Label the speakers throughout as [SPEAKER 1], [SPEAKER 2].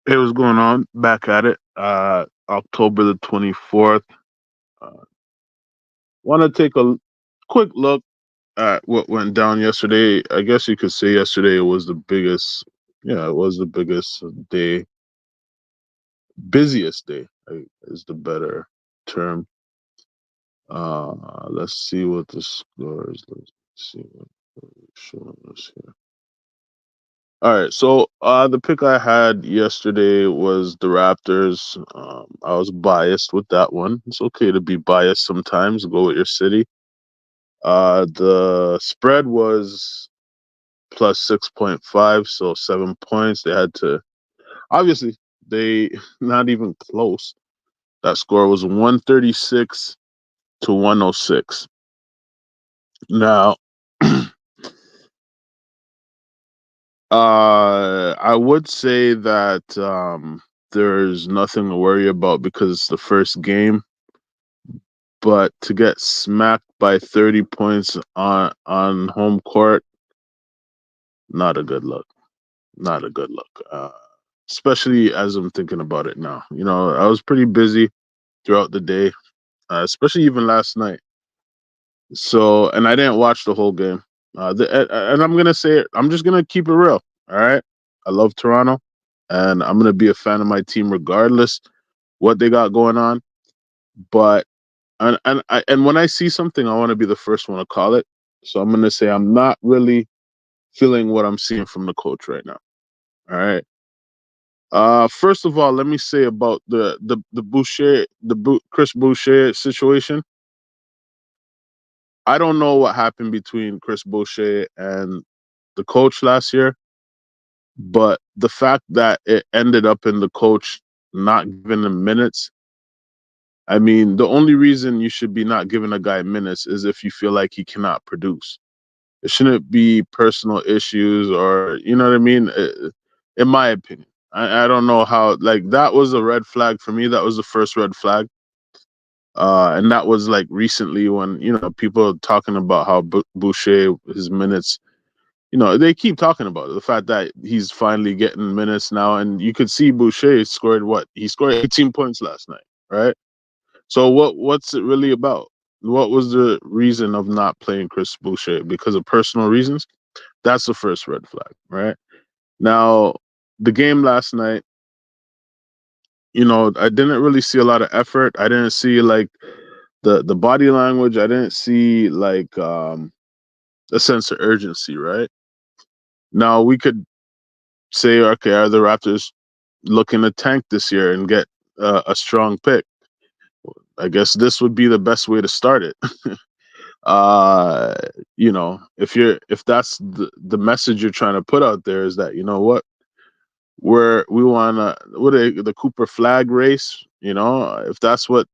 [SPEAKER 1] Hey, what's going on? Back at it. October the 24th. Uh, Want to take a quick look at what went down yesterday. I guess you could say yesterday was the biggest, yeah, it was the biggest day, busiest day is the better term. Let's see what the score is. Let's see what they're showing us here. All right, so the pick I had yesterday was the Raptors. I was biased with that one. It's okay to be biased sometimes. Go with your city. The spread was plus 6.5, so 7 points. They had to obviously they not even close. That score was 136 to 106. Now, I would say that there's nothing to worry about because it's the first game. But to get smacked by 30 points on home court, not a good look. Not a good look. Especially as I'm thinking about it now. You know, I was pretty busy throughout the day, especially even last night. So, and I didn't watch the whole game. And I'm gonna say it. I'm just gonna keep it real. All right. I love Toronto, and I'm gonna be a fan of my team regardless what they got going on. But and when I see something, I want to be the first one to call it. So I'm gonna say I'm not really feeling what I'm seeing from the coach right now. All right. First of all, let me say about the Boucher, Chris Boucher situation. I don't know what happened between Chris Boucher and the coach last year, but the fact that it ended up in the coach not giving him minutes. I mean, the only reason you should be not giving a guy minutes is if you feel like he cannot produce. It shouldn't be personal issues or you know what I mean. In my opinion, I don't know how. Like that was a red flag for me. That was the first red flag. And that was like recently when you know people talking about how Boucher his minutes. You know they keep talking about it, the fact that he's finally getting minutes now, and you could see Boucher scored what he scored 18 points last night, right? So what's it really about? What was the reason of not playing Chris Boucher? Because of personal reasons? That's the first red flag, right? Now, the game last night, you know, I didn't really see a lot of effort. I didn't see like the body language. I didn't see like a sense of urgency, right? Now we could say, okay, are the Raptors looking to tank this year and get a strong pick? I guess this would be the best way to start it. uh you know, if that's the message you're trying to put out there is that you know what we want to what the Cooper flag race, you know, if that's what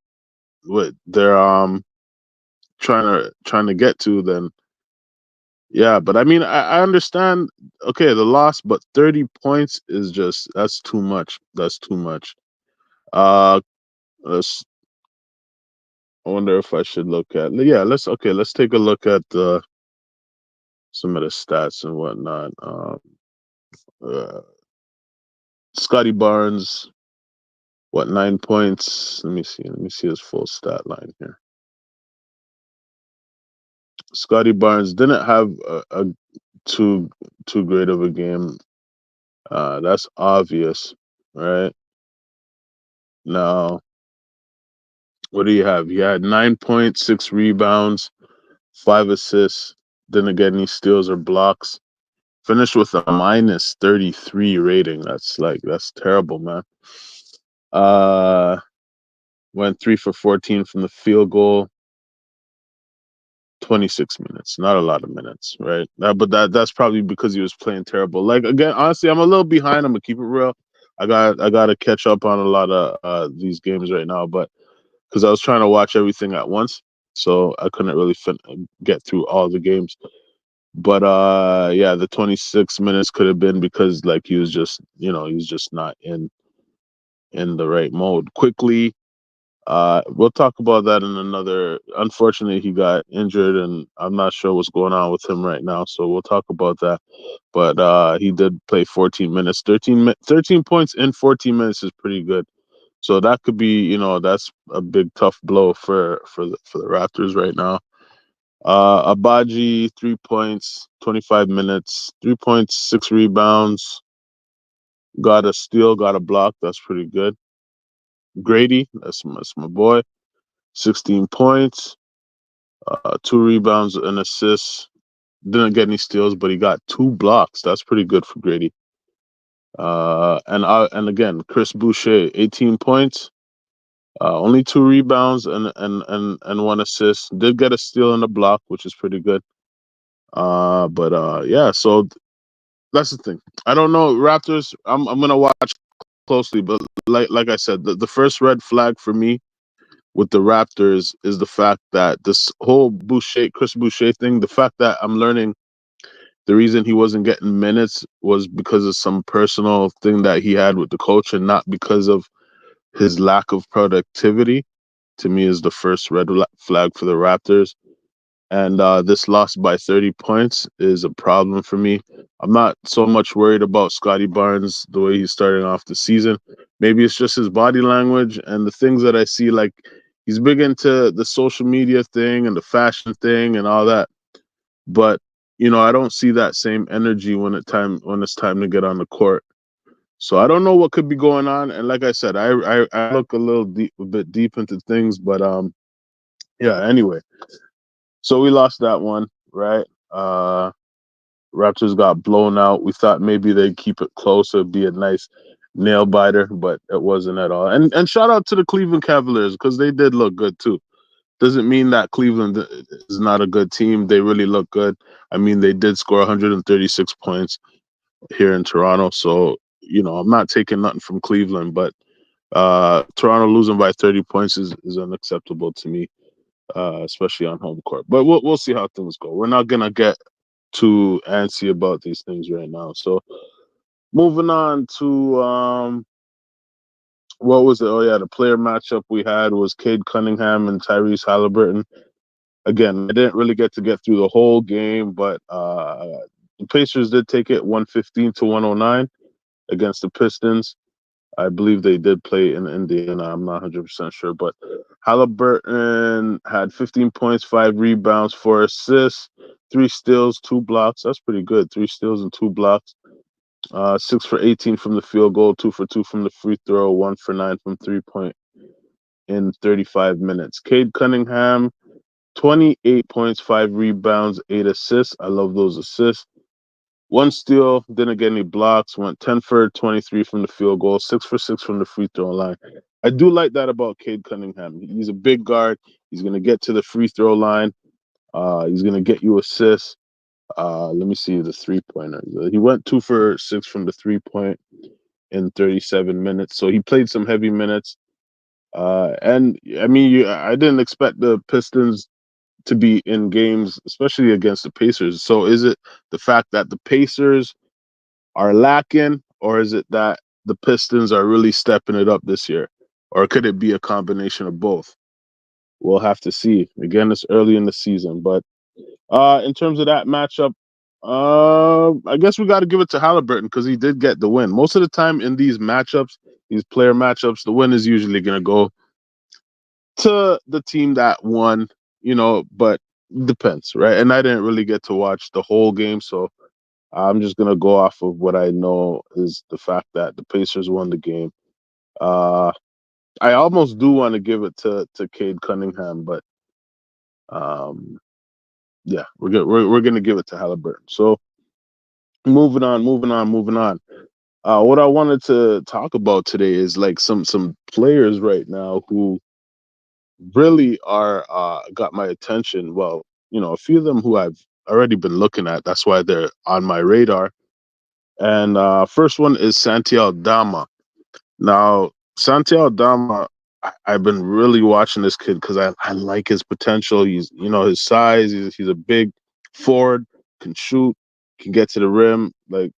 [SPEAKER 1] they're trying to get to, then yeah. But I mean, I understand, okay, the loss, but 30 points is just that's too much. That's too much. uh let's I wonder if I should look at, yeah, let's take a look at some of the stats and whatnot. Uh Scotty Barnes, what, 9 points? Let me see. Let me see his full stat line here. Scotty Barnes didn't have a too too great of a game. That's obvious, right? Now, what do you have? He had 9 points, 6 rebounds, 5 assists. Didn't get any steals or blocks. Finished with a minus 33 rating. That's terrible, man. Uh, Went 3 for 14 from the field goal. 26 minutes, not a lot of minutes, right? But that's probably because he was playing terrible. Like again, honestly, I'm a little behind. I'm gonna keep it real. I got to catch up on a lot of these games right now, but because I was trying to watch everything at once, so I couldn't really get through all the games. But yeah, the 26 minutes could have been because like he was just not in the right mode. Quickly, We'll talk about that in another. Unfortunately, he got injured, and I'm not sure what's going on with him right now. So we'll talk about that. But he did play 14 minutes. 13 points in 14 minutes is pretty good. So that could be, that's a big tough blow for the Raptors right now. Abaji, 3 points, 25 minutes, 3 points, 6 rebounds, got a steal, got a block. That's pretty good. Grady, that's my boy, 16 points, 2 rebounds, and assists. Didn't get any steals, but he got 2 blocks. That's pretty good for Grady. And again, Chris Boucher, 18 points, only 2 rebounds and 1 assist. Did get a steal and a block, which is pretty good. But yeah, so that's the thing. I don't know Raptors. I'm gonna watch closely, but like I said, the first red flag for me with the Raptors is the fact that this whole Chris Boucher thing. The fact that I'm learning the reason he wasn't getting minutes was because of some personal thing that he had with the coach, and not because of his lack of productivity. To me, is the first red flag for the Raptors. And this loss by 30 points is a problem for me. I'm not so much worried about Scotty Barnes the way he's starting off the season. Maybe it's just his body language and the things that I see. Like, he's big into the social media thing and the fashion thing and all that. But I don't see that same energy when it's time to get on the court. So I don't know what could be going on. And like I said, I look a bit deep into things, but yeah. Anyway, so we lost that one, right? Raptors got blown out. We thought maybe they'd keep it close. It'd be a nice nail biter, but it wasn't at all. And shout out to the Cleveland Cavaliers because they did look good too. Doesn't mean that Cleveland is not a good team. They really look good. I mean, they did score 136 points here in Toronto. So, I'm not taking nothing from Cleveland, but Toronto losing by 30 points is unacceptable to me, especially on home court. But we'll see how things go. We're not gonna get too antsy about these things right now. So moving on to what was it? Oh yeah, the player matchup we had was Cade Cunningham and Tyrese Halliburton. Again, I didn't really get through the whole game, but the Pacers did take it 115 to 109 against the Pistons. I believe they did play in Indiana. I'm not 100% sure, but Halliburton had 15 points, 5 rebounds, 4 assists, 3 steals, 2 blocks. That's pretty good. 3 steals and 2 blocks. 6 for 18 from the field goal, 2 for 2 from the free throw, 1 for 9 from 3 point in 35 minutes. Cade Cunningham, 28 points, 5 rebounds, 8 assists. I love those assists. 1 steal, didn't get any blocks, went 10 for 23 from the field goal, 6 for 6 from the free throw line. I do like that about Cade Cunningham. He's a big guard. He's going to get to the free throw line. He's going to get you assists. Let me see the 3-pointer. He went 2 for 6 from the 3-point in 37 minutes. So he played some heavy minutes. And I mean, I didn't expect the Pistons to be in games, especially against the Pacers. So is it the fact that the Pacers are lacking, or is it that the Pistons are really stepping it up this year? Or could it be a combination of both? We'll have to see. Again, it's early in the season, but in terms of that matchup, I guess we got to give it to Halliburton because he did get the win. Most of the time in these matchups, these player matchups, the win is usually going to go to the team that won, but depends, right? And I didn't really get to watch the whole game, so I'm just going to go off of what I know is the fact that the Pacers won the game. Uh, I almost do want to give it to Cade Cunningham, but um, yeah, we're gonna give it to Halliburton. So moving on. What I wanted to talk about today is like some players right now who really are got my attention. Well, a few of them who I've already been looking at. That's why they're on my radar. And first one is Santi Aldama. Now, Santi Aldama, I've been really watching this kid because I like his potential. He's, his size. He's a big forward, can shoot, can get to the rim. Like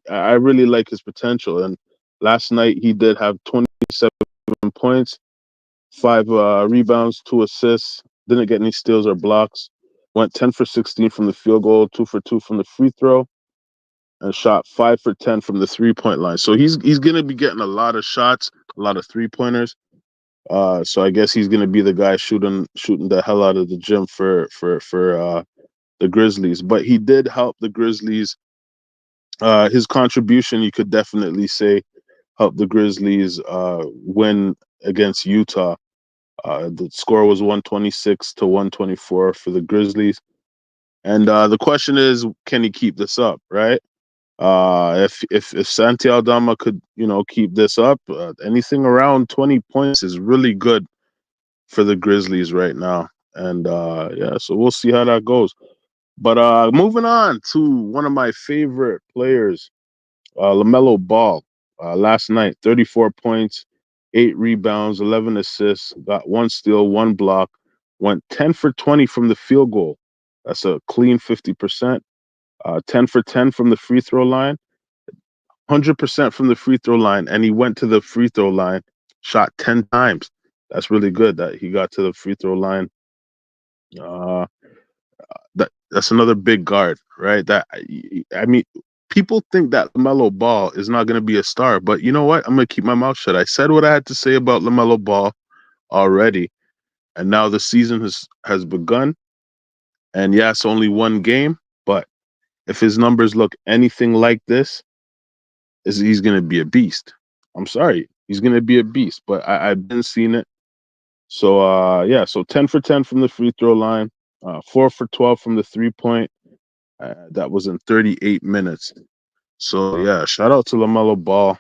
[SPEAKER 1] I really like his potential. And last night he did have 27 points, 5 rebounds, 2 assists. Didn't get any steals or blocks. Went 10 for 16 from the field goal, 2 for 2 from the free throw, and shot 5 for 10 from the 3-point line. So he's gonna be getting a lot of shots, a lot of 3-pointers. So I guess he's gonna be the guy shooting the hell out of the gym for the Grizzlies. But he did help the Grizzlies. His contribution, you could definitely say, helped the Grizzlies win against Utah. The score was 126 to 124 for the Grizzlies. And the question is, can he keep this up, right? If Santi Aldama could, keep this up, anything around 20 points is really good for the Grizzlies right now. And yeah, so we'll see how that goes. But moving on to one of my favorite players, LaMelo Ball. Last night, 34 points, 8 rebounds, 11 assists, got 1 steal, 1 block, went 10 for 20 from the field goal. That's a clean 50%. 10 for 10 from the free throw line, 100% from the free throw line. And he went to the free throw line, shot 10 times. That's really good that he got to the free throw line. Uh, that's another big guard, right? I mean, people think that LaMelo Ball is not going to be a star, but you know what? I'm going to keep my mouth shut. I said what I had to say about LaMelo Ball already, and now the season has begun. And yeah, it's only one game, but if his numbers look anything like this, he's going to be a beast. I'm sorry, he's going to be a beast. But I've been seeing it. So yeah, so 10 for 10 from the free throw line, 4 for 12 from the 3-point. That was in 38 minutes. So yeah, shout out to LaMelo Ball.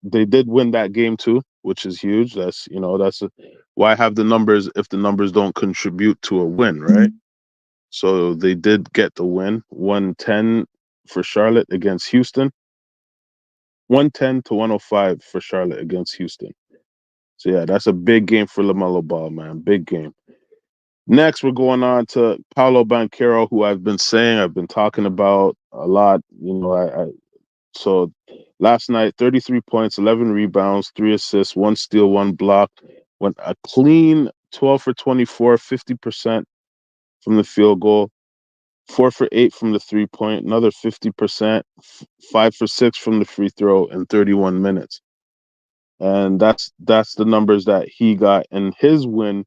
[SPEAKER 1] They did win that game too, which is huge. Why have the numbers if the numbers don't contribute to a win, right? So they did get the win, 110 for Charlotte against Houston, 110 to 105 for Charlotte against Houston. So yeah, that's a big game for LaMelo Ball, man. Big game. Next, we're going on to Paolo Banchero, who I've been talking about a lot. So last night, 33 points, 11 rebounds, 3 assists, 1 steal, 1 block. Went a clean 12 for 24, 50% from the field goal, 4 for 8 from the 3-point, another 50%, 5 for 6 from the free throw in 31 minutes. And that's the numbers that he got in his win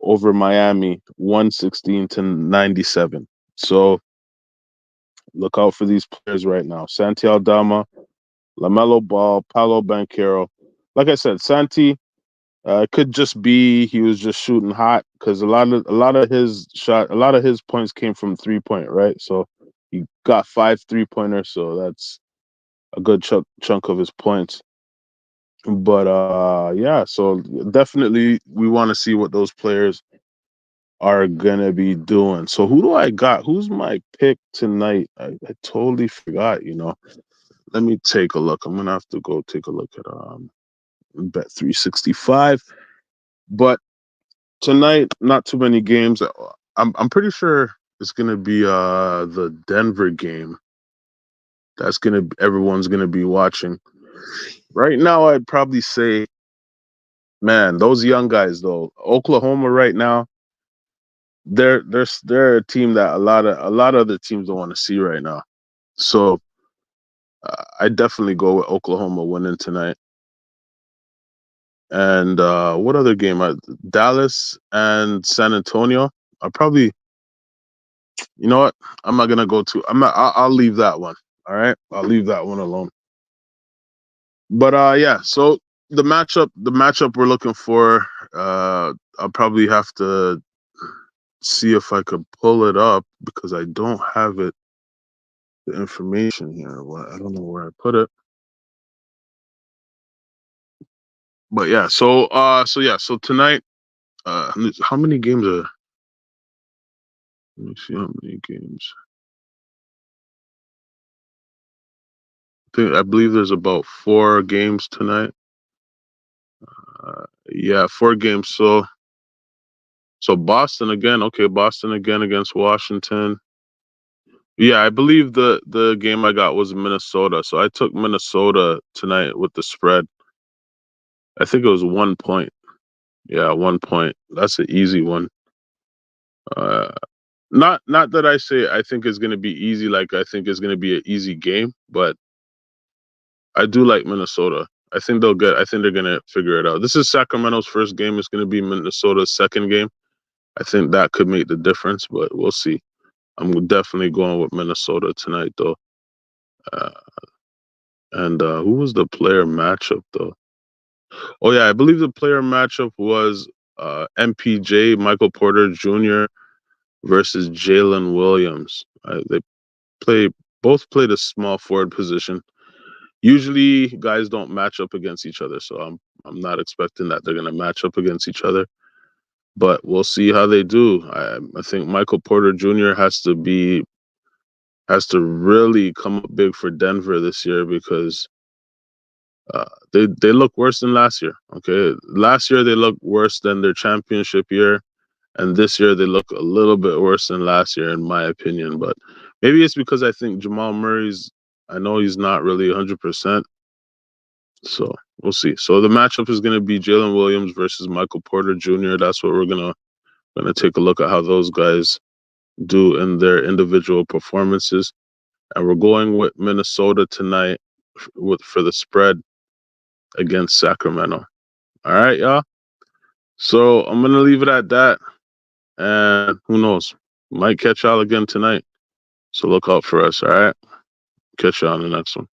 [SPEAKER 1] over Miami, 116 to 97. So look out for these players right now. Santi Aldama, LaMelo Ball, Paolo Banchero. Like I said, Santi could just be he was just shooting hot because a lot of his points came from 3-point, right? So he got 5 3-pointers, so that's a good chunk of his points. But yeah, so definitely we want to see what those players are gonna be doing. So who do I got? Who's my pick tonight? I totally forgot, Let me take a look. I'm gonna have to go take a look at Bet 365. But tonight, not too many games. I'm pretty sure it's gonna be the Denver game. Everyone's gonna be watching. Right now, I'd probably say, man, those young guys though. Oklahoma right now, they're a team that a lot of other teams don't want to see right now. So I definitely go with Oklahoma winning tonight. And what other game? Dallas and San Antonio. I probably, you know what? I'm not gonna go to. I'm not. I'll leave that one. All right, I'll leave that one alone. But yeah. So the matchup we're looking for. I'll probably have to see if I could pull it up because I don't have it. The information here. I don't know where I put it. But yeah. So tonight. How many games are? Let me see how many games. I believe there's about 4 games tonight. Yeah, 4 games. So Boston again. Okay, Boston again against Washington. Yeah, I believe the game I got was Minnesota. So I took Minnesota tonight with the spread. I think it was 1 point. Yeah, 1 point. That's an easy one. Uh, not that I say I think it's gonna be easy. Like I think it's gonna be an easy game, but I do like Minnesota. I think they'll get. I think they're gonna figure it out. This is Sacramento's first game. It's gonna be Minnesota's second game. I think that could make the difference, but we'll see. I'm definitely going with Minnesota tonight, though. Uh, and who was the player matchup, though? Oh yeah, I believe the player matchup was MPJ, Michael Porter Jr. versus Jalen Williams. They play both played a small forward position. Usually, guys don't match up against each other, so I'm not expecting that they're gonna match up against each other. But we'll see how they do. I think Michael Porter Jr. has to really come up big for Denver this year because they look worse than last year. Okay, last year they looked worse than their championship year, and this year they look a little bit worse than last year, in my opinion. But maybe it's because I think Jamal Murray's. I know he's not really 100%, so we'll see. So the matchup is going to be Jalen Williams versus Michael Porter Jr. That's what we're gonna take a look at how those guys do in their individual performances, and we're going with Minnesota tonight for the spread against Sacramento. All right, y'all. So I'm gonna leave it at that, and who knows, might catch y'all again tonight. So look out for us. All right, catch y'all on the next one.